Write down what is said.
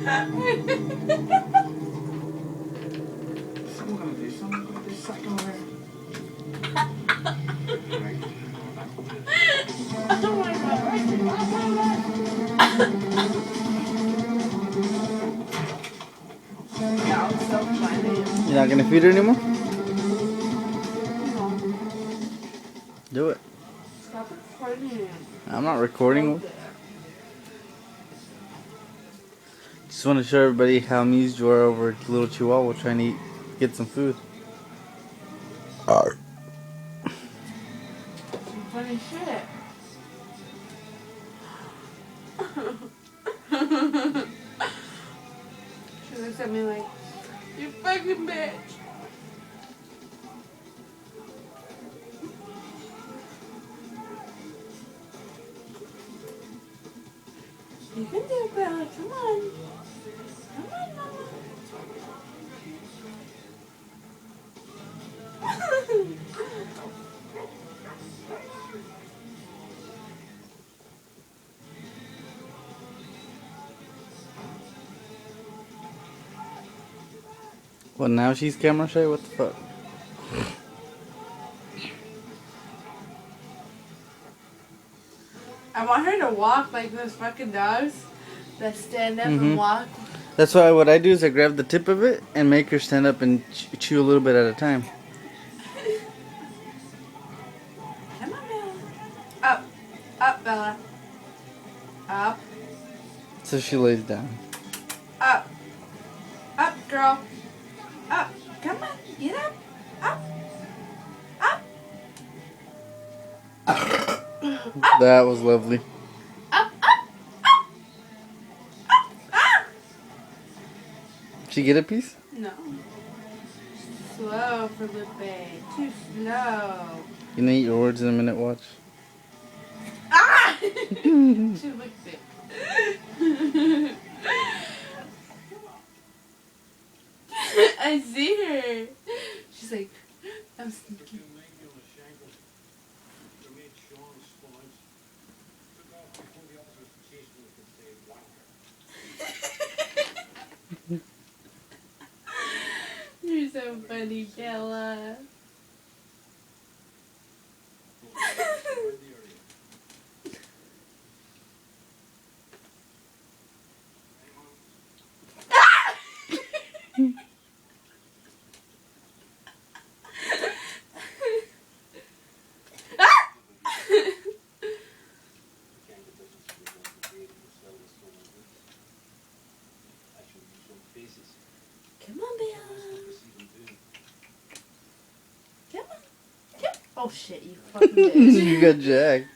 Oh my god. That was so funny. You're not gonna feed her anymore? No. Do it. Stop recording. I'm not recording. Just want to show everybody how amused you are over the little chihuahua trying to get some food. Some funny shit. She looks at me like, you fucking bitch. You can do it, Bella. Come on. Come on, Mama. Well, now she's camera shy? What the fuck? I want her to walk like those fucking dogs that stand up and walk. That's why what I do is I grab the tip of it and make her stand up and chew a little bit at a time. Come on, Bella. Up. Up, Bella. Up. So she lays down. Up. Up, girl. Up. Come on. Get up. Up. Up. Up. That was lovely. Up. Up. Up. Up. Up. Did she get a piece? No. Slow, Felipe. Too slow. You can eat your words in a minute, watch. Ah! She licked it. I see her. She's like, I'm sneaky. You're so funny, Bella. Come on, Bella. Come on. Oh shit, you fucking bitch. You got jacked.